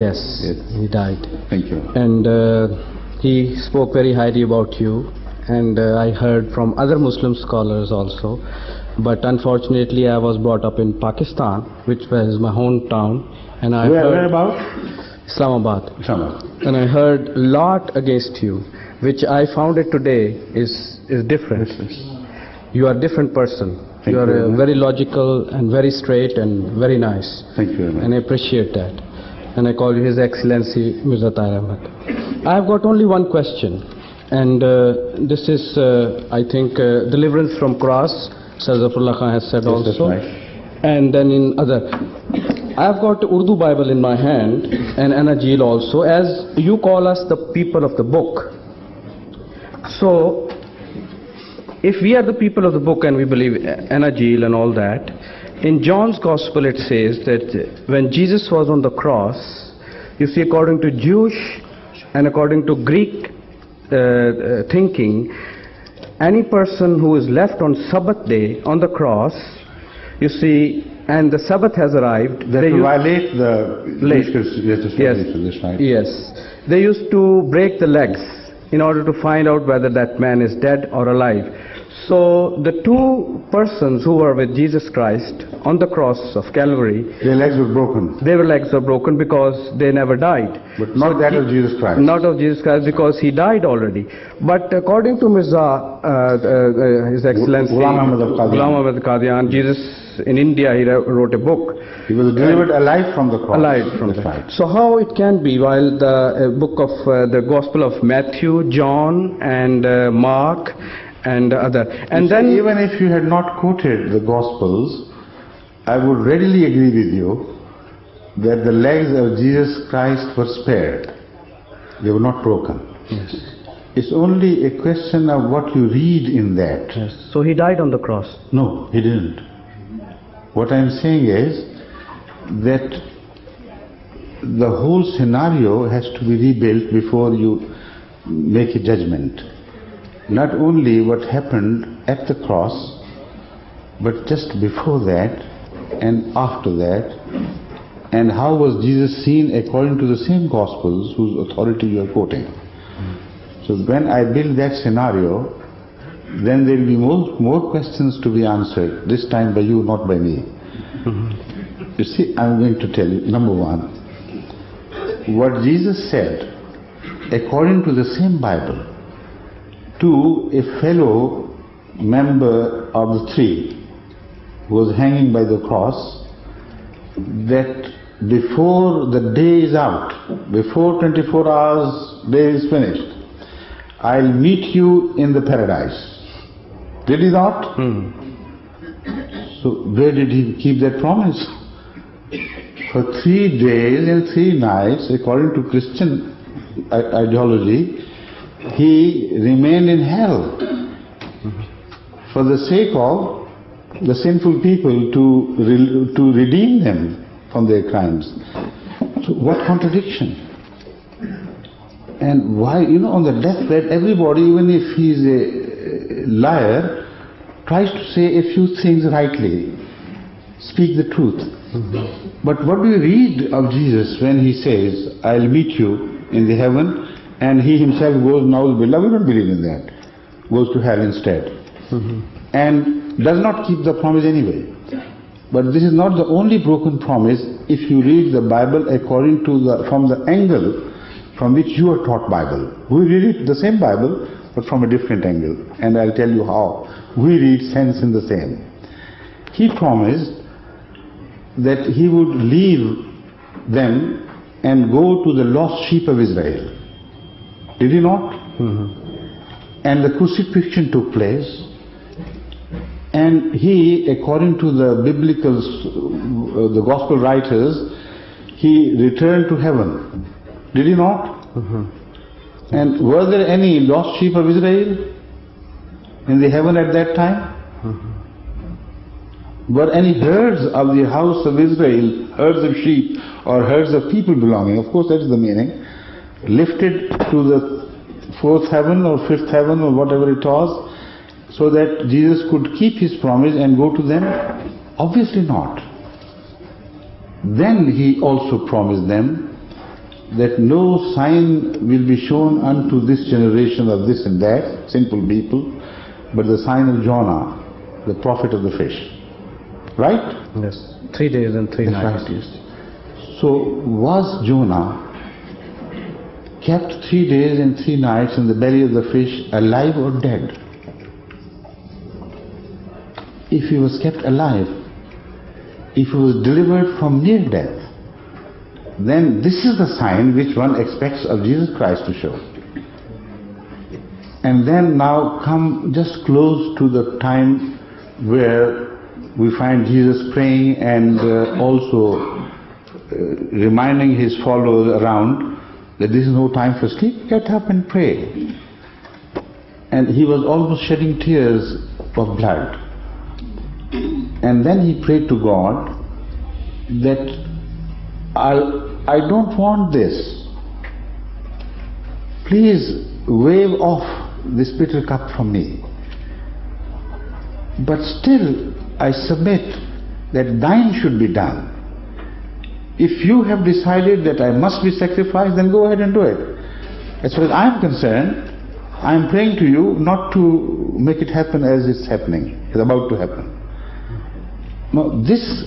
Yes, Yes. he died. Thank you. And he spoke very highly about you. And I heard from other Muslim scholars also. But unfortunately, I was brought up in Pakistan, which was my hometown. And I heard Where about? Islamabad. Islamabad. And I heard a lot against you, which I found it today is different. You are a different person. Thank you are you very much. very logical and very straight and very nice. Thank you very much. And I appreciate that. And I call you His Excellency Mirza Tahir Ahmad. I have got only one question, and this is, I think, deliverance from cross. Sir Zafrullah Khan has said Yes, also. that's right. And then in other, I have got Urdu Bible in my hand and Anajil also, as you call us the people of the book. So, if we are the people of the book and we believe Anajil and all that, in John's Gospel it says that when Jesus was on the cross, you see, according to Jewish and according to Greek thinking, any person who is left on Sabbath day on the cross, you see, and the Sabbath has arrived, That they will used- violate the Late. Yes. this right? Yes. They used to break the legs in order to find out whether that man is dead or alive. So the two persons who were with Jesus Christ on the cross of Calvary, Their legs were broken, their legs were broken because they never died. but not that of Jesus Christ. Not of Jesus Christ, because he died already. But according to Mirza, His Excellency Ghulam Ahmad of Qadian. Ghulam Ahmad of Qadian, Jesus in India, he wrote a book. He was delivered alive from the cross. Alive from That's that. right. So how it can be while the book of the Gospel of Matthew, John, and Mark, and other, and You see, then even if you had not quoted the Gospels, I would readily agree with you that the legs of Jesus Christ were spared. They were not broken. yes, It's only a question of what you read in that. yes. So he died on the cross. No, he didn't. What I'm saying is that the whole scenario has to be rebuilt before you make a judgment. Not only what happened at the cross, but just before that and after that, and how was Jesus seen according to the same Gospels whose authority you are quoting. So when I build that scenario, then there will be more questions to be answered, this time by you, not by me. You see, I'm going to tell you, number one, what Jesus said, according to the same Bible, to a fellow member of the three who was hanging by the cross, that before the day is out, before 24 hours day is finished, I'll meet you in the paradise. Did he not? So where did he keep that promise? For 3 days and 3 nights, according to Christian ideology, he remained in hell for the sake of the sinful people to redeem them from their crimes. So what contradiction? And why, on the deathbed, everybody, even if he's a liar, tries to say a few things rightly, speak the truth. But what do you read of Jesus when he says, I'll meet you in the heaven, and he himself goes, Na'udhu-billah, we don't believe in that, goes to hell instead, and does not keep the promise anyway. But this is not the only broken promise if you read the Bible according to from the angle from which you are taught Bible. We read it, the same Bible, but from a different angle, and I'll tell you how. We read sense in the same. He promised that he would leave them and go to the lost sheep of Israel. Did he not? And the crucifixion took place, and he, according to the biblical, the gospel writers, he returned to heaven. Did he not? And were there any lost sheep of Israel in the heaven at that time? Were any herds of the house of Israel, herds of sheep or herds of people belonging, of course that is the meaning, lifted to the 4th heaven or 5th heaven or whatever it was, so that Jesus could keep his promise and go to them? Obviously not. Then he also promised them that no sign will be shown unto this generation of this and that, sinful people, but the sign of Jonah, the prophet of the fish. Right? Yes. 3 days and 3 nights. Right, yes. So was Jonah kept 3 days and 3 nights in the belly of the fish, alive or dead? If he was kept alive, if he was delivered from near death, then this is the sign which one expects of Jesus Christ to show. And then now come just close to the time where we find Jesus praying and also reminding his followers around that this is no time for sleep, get up and pray. And he was almost shedding tears of blood. And then he prayed to God that I don't want this. Please wave off this bitter cup from me. But still I submit that thine should be done. If you have decided that I must be sacrificed, then go ahead and do it. As far as I am concerned, I am praying to you not to make it happen as it's happening, it's about to happen. Now, this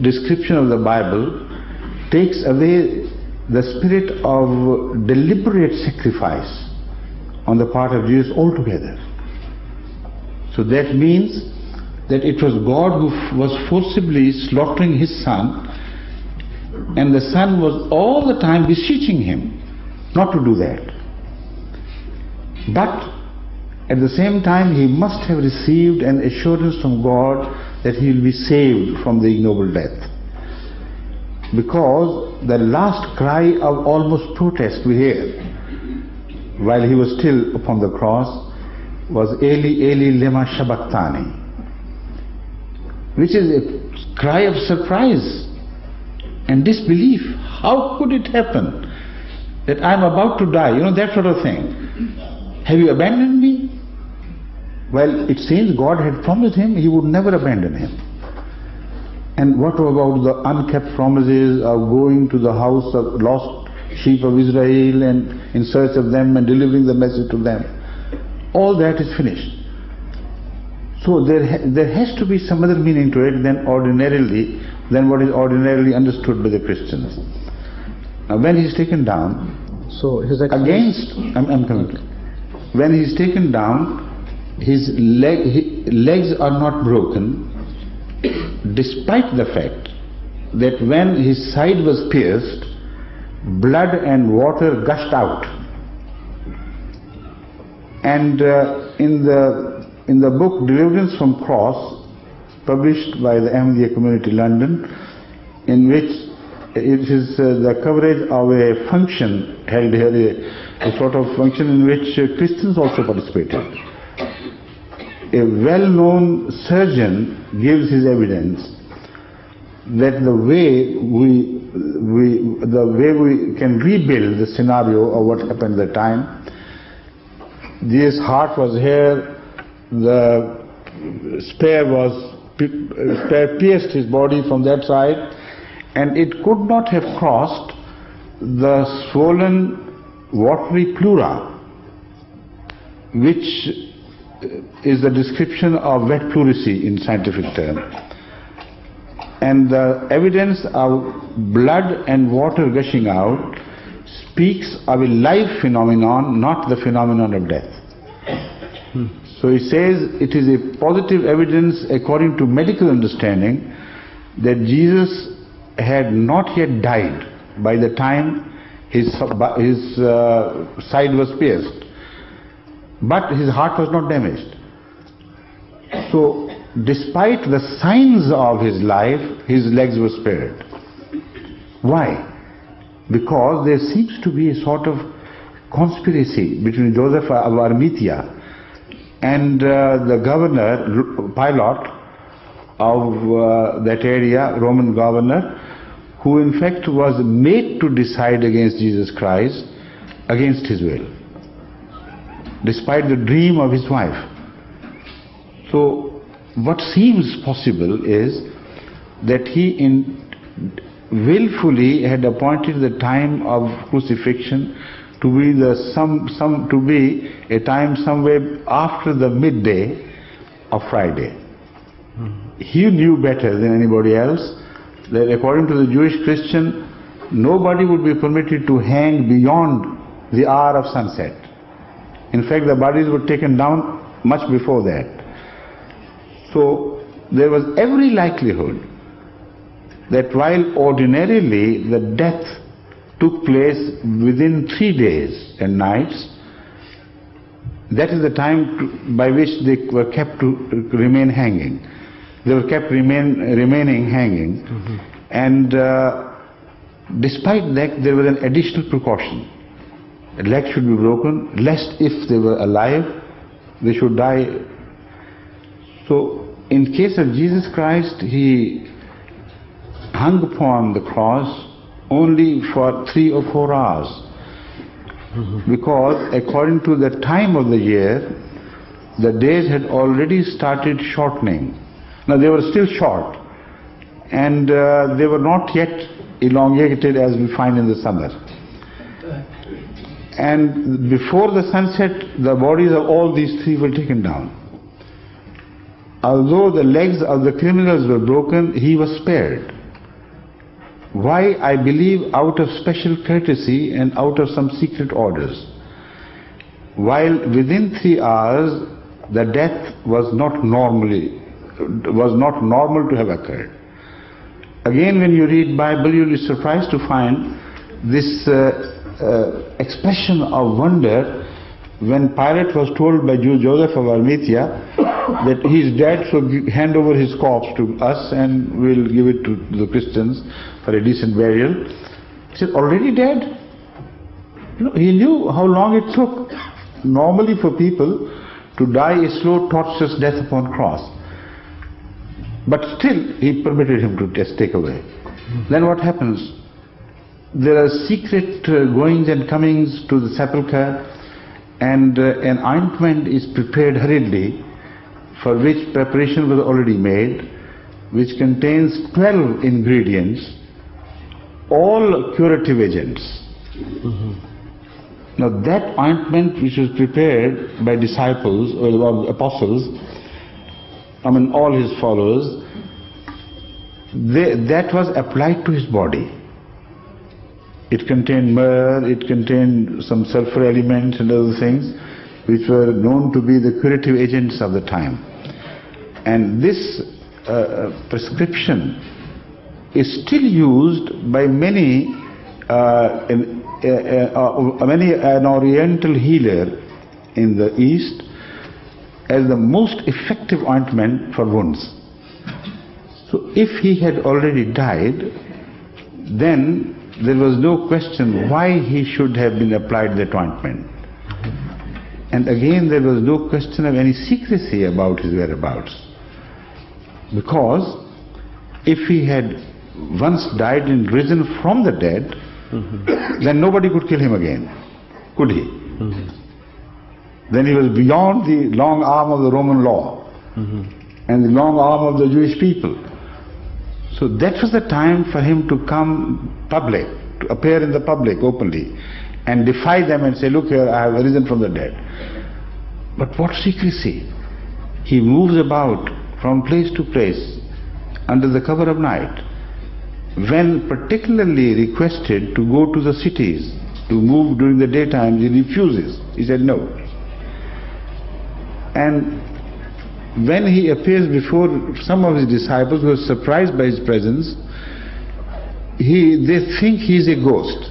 description of the Bible takes away the spirit of deliberate sacrifice on the part of Jesus altogether. So that means that it was God who was forcibly slaughtering his son, and the son was all the time beseeching him not to do that. But at the same time he must have received an assurance from God that he will be saved from the ignoble death. Because the last cry of almost protest we hear while he was still upon the cross was Eli, Eli, lema sabachthani, which is a cry of surprise and disbelief. How could it happen that I am about to die? You know, that sort of thing. Have you abandoned me? Well, it seems God had promised him he would never abandon him. And what about the unkept promises of going to the house of lost sheep of Israel and in search of them and delivering the message to them? All that is finished. So there has to be some other meaning to it than what is ordinarily understood by the Christians. Now when he is taken down, so his I'm coming. When he is taken down, his legs are not broken, despite the fact that when his side was pierced, blood and water gushed out. And in the book Deliverance from Cross, published by the Ahmadiyya Community London, in which it is the coverage of a function held here, a sort of function in which Christians also participated. A well-known surgeon gives his evidence that the way we can rebuild the scenario of what happened at the time. This heart was here, the spear pierced his body from that side, and it could not have crossed the swollen watery pleura, which is the description of wet pleurisy in scientific term. And the evidence of blood and water gushing out speaks of a life phenomenon, not the phenomenon of death. So he says it is a positive evidence according to medical understanding that Jesus had not yet died by the time his side was pierced, but his heart was not damaged. So despite the signs of his life, his legs were spared. Why? Because there seems to be a sort of conspiracy between Joseph of Arimathea and the governor, Pilate, of that area, Roman governor, who in fact was made to decide against Jesus Christ against his will, despite the dream of his wife. So what seems possible is that he willfully had appointed the time of crucifixion to be a time somewhere after the midday of Friday. He knew better than anybody else that according to the Jewish Christian, nobody would be permitted to hang beyond the hour of sunset. In fact, the bodies were taken down much before that. So there was every likelihood that while ordinarily the death took place within 3 days and nights, that is the time by which they were kept to remain hanging. They were kept remaining hanging, and despite that there was an additional precaution. A leg should be broken, lest if they were alive, they should die. So in case of Jesus Christ, he hung upon the cross only for 3 or 4 hours, because according to the time of the year, the days had already started shortening. Now they were still short, and they were not yet elongated as we find in the summer. And before the sunset, the bodies of all these 3 were taken down. Although the legs of the criminals were broken, he was spared. Why? I believe out of special courtesy and out of some secret orders. While within 3 hours, the death was not normal to have occurred. Again, when you read Bible, you'll be surprised to find this expression of wonder when Pilate was told by Joseph of Arimathea that he's dead, so hand over his corpse to us and we'll give it to the Christians for a decent burial. He said, already dead? He knew how long it took normally for people to die a slow, torturous death upon cross. But still, he permitted him to just take away. Then what happens? There are secret goings and comings to the sepulchre, and an ointment is prepared hurriedly, for which preparation was already made, which contains 12 ingredients, all curative agents. Now that ointment which was prepared by disciples or apostles, all his followers, that was applied to his body. It contained myrrh, it contained some sulfur elements and other things which were known to be the curative agents of the time. And this prescription is still used by many an oriental healer in the East as the most effective ointment for wounds. So if he had already died, then there was no question why he should have been applied that ointment. And again, there was no question of any secrecy about his whereabouts. Because if he had once died and risen from the dead, then nobody could kill him again, could he? Then he was beyond the long arm of the Roman law and the long arm of the Jewish people. So that was the time for him to come public, to appear in the public openly and defy them and say, look here, I have risen from the dead. But what secrecy! He moves about from place to place under the cover of night. When particularly requested to go to the cities, to move during the daytime, he refuses. He said no. And when he appears before some of his disciples who are surprised by his presence, they think he is a ghost.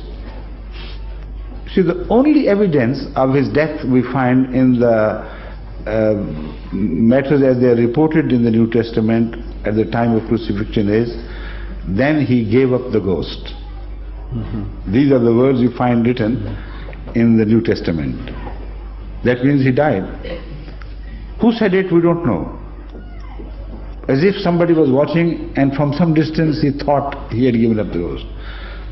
See, the only evidence of his death we find in the matters as they are reported in the New Testament at the time of crucifixion is, then he gave up the ghost. These are the words you find written in the New Testament. That means he died. Who said it, we don't know. As if somebody was watching and from some distance he thought he had given up the ghost.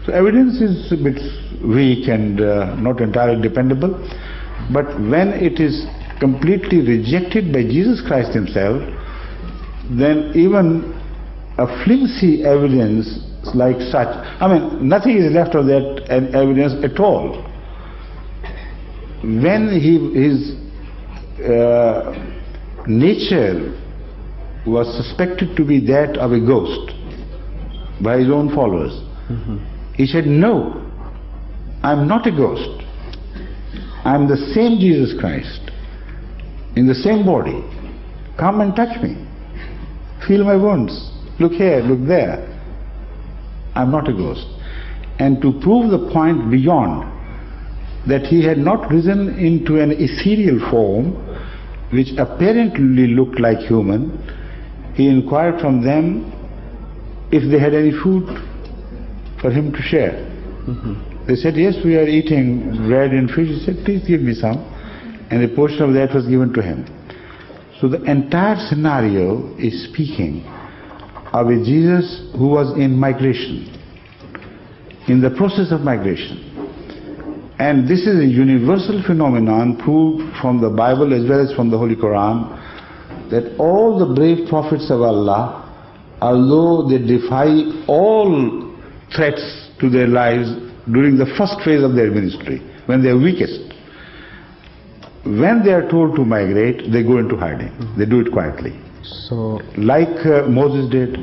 So evidence is a bit weak and not entirely dependable. But when it is completely rejected by Jesus Christ himself, then even a flimsy evidence like such. I mean, nothing is left of that evidence at all. When his nature was suspected to be that of a ghost by his own followers, he said, "No, I'm not a ghost. I'm the same Jesus Christ, in the same body. Come and touch me. Feel my wounds. Look here, look there. I'm not a ghost." And to prove the point beyond, that he had not risen into an ethereal form which apparently looked like human, he inquired from them if they had any food for him to share. They said, "Yes, we are eating bread and fish." He said, "Please give me some." And a portion of that was given to him. So the entire scenario is speaking of a Jesus who was in migration, in the process of migration. And this is a universal phenomenon proved from the Bible as well as from the Holy Quran, that all the brave prophets of Allah, although they defy all threats to their lives during the first phase of their ministry, when they are weakest, when they are told to migrate, they go into hiding. They do it quietly. So, like Moses did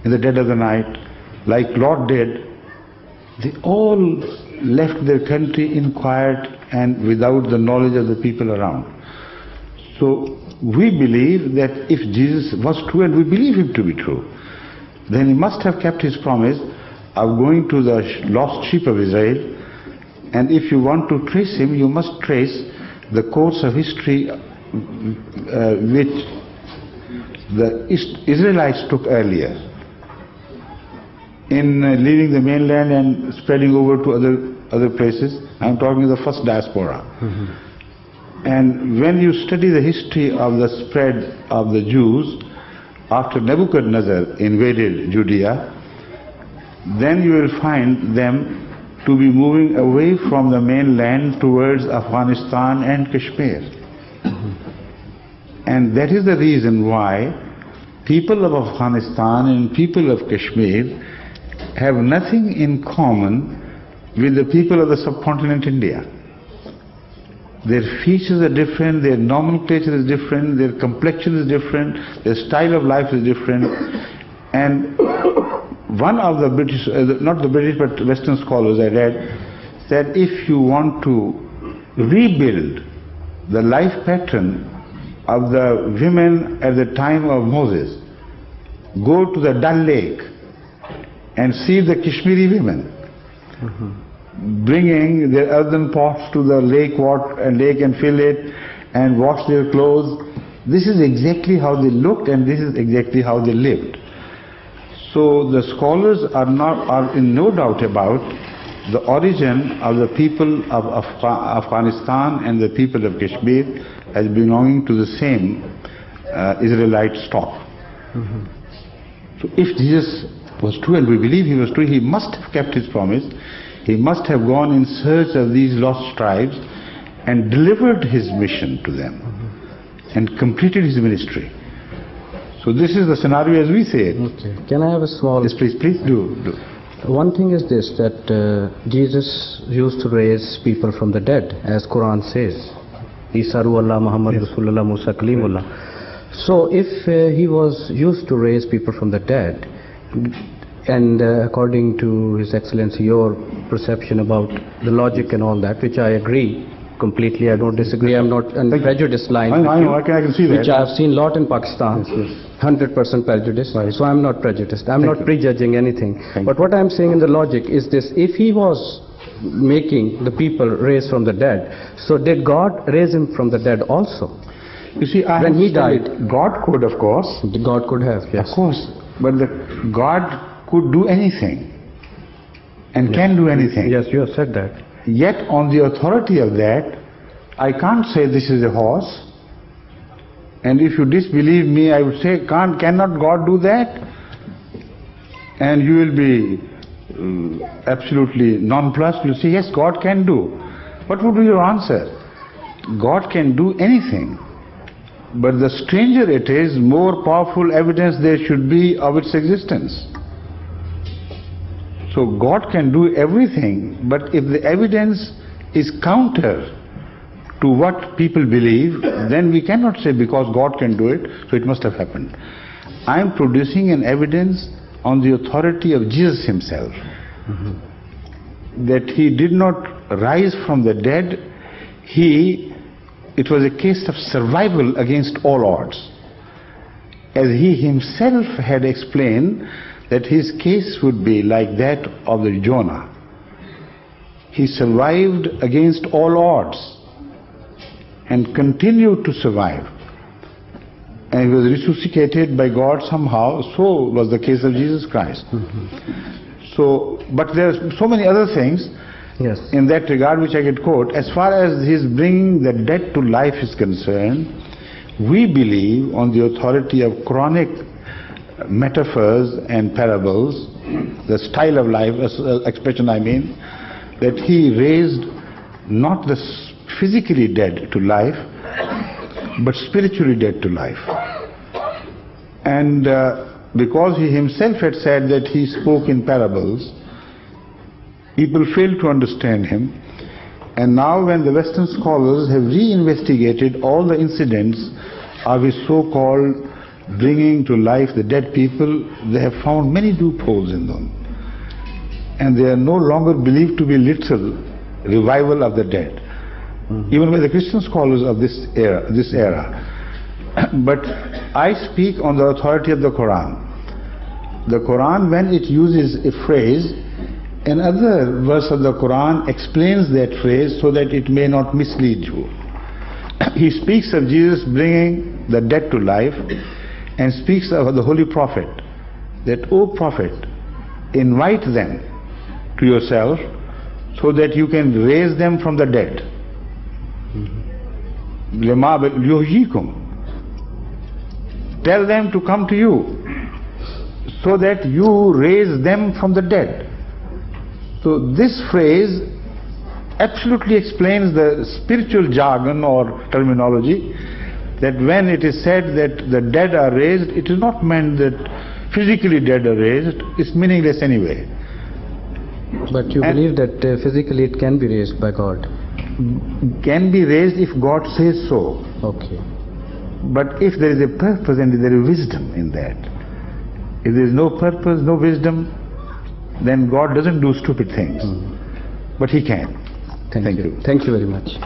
in the dead of the night, like Lot did, they all left their country in quiet and without the knowledge of the people around. So we believe that if Jesus was true, and we believe him to be true, then he must have kept his promise of going to the lost sheep of Israel. And if you want to trace him, you must trace the course of history which the Israelites took earlier in leaving the mainland and spreading over to other places. I'm talking of the first diaspora. And when you study the history of the spread of the Jews after Nebuchadnezzar invaded Judea, then you will find them to be moving away from the mainland towards Afghanistan and Kashmir. And that is the reason why people of Afghanistan and people of Kashmir have nothing in common with the people of the subcontinent India. Their features are different, their nomenclature is different, their complexion is different, their style of life is different. And one of the British, not the British but Western scholars I read, said if you want to rebuild the life pattern of the women at the time of Moses, go to the Dal Lake and see the Kashmiri women bringing their earthen pots to the lake and fill it and wash their clothes. This is exactly how they looked, and this is exactly how they lived. So the scholars are in no doubt about the origin of the people of Afghanistan and the people of Kashmir as belonging to the same Israelite stock. So if Jesus was true, and we believe he was true, he must have kept his promise. He must have gone in search of these lost tribes and delivered his mission to them and completed his ministry. So this is the scenario as we say it. Okay. Can I have a small... Yes, please do. One thing is this, that Jesus used to raise people from the dead, as Quran says. Isa Ruullah, Muhammad Rasulullah, Musa Kalimullah. So if he was used to raise people from the dead, and according to His Excellency, your perception about the logic and all that, which I agree completely, I don't disagree, I'm not on the prejudice line. I know, I can see that. Which I have seen a lot in Pakistan. Yes. 100% prejudice, right. So I'm not prejudiced, I'm not prejudging anything. But what I'm saying in the logic is this: if he was making the people raised from the dead, so did God raise him from the dead also? You see, when he died, God could, of course. God could have, yes. Of course, but God could do anything and can do anything. Yes, you have said that. Yet on the authority of that, I can't say this is a horse. And if you disbelieve me, I would say, cannot God do that? And you will be absolutely nonplussed. You'll say, yes, God can do. What would be your answer? God can do anything. But the stranger it is, more powerful evidence there should be of its existence. So God can do everything, but if the evidence is counter to what people believe, then we cannot say because God can do it, so it must have happened. I am producing an evidence on the authority of Jesus himself, that he did not rise from the dead. It was a case of survival against all odds. As he himself had explained that his case would be like that of the Jonah. He survived against all odds and continued to survive. And he was resuscitated by God somehow. So was the case of Jesus Christ. So, but there are so many other things in that regard which I could quote. As far as his bringing the dead to life is concerned, we believe on the authority of Quranic metaphors and parables, the style of life, expression I mean, that he raised not the physically dead to life, but spiritually dead to life. And because he himself had said that he spoke in parables, people failed to understand him. And now when the Western scholars have reinvestigated all the incidents of his so-called bringing to life the dead people, they have found many loopholes in them. And they are no longer believed to be literal revival of the dead, even by the Christian scholars of this era. But I speak on the authority of the Quran. The Quran, when it uses a phrase, another verse of the Quran explains that phrase so that it may not mislead you. He speaks of Jesus bringing the dead to life and speaks of the Holy Prophet, that, O Prophet, invite them to yourself so that you can raise them from the dead. Tell them to come to you so that you raise them from the dead. So this phrase absolutely explains the spiritual jargon or terminology, that when it is said that the dead are raised, it is not meant that physically dead are raised. It's meaningless anyway. But you believe that physically it can be raised by God? Can be raised if God says so. Okay. But if there is a purpose and there is wisdom in that. If there is no purpose, no wisdom, then God doesn't do stupid things. But he can. Thank you. Thank you very much.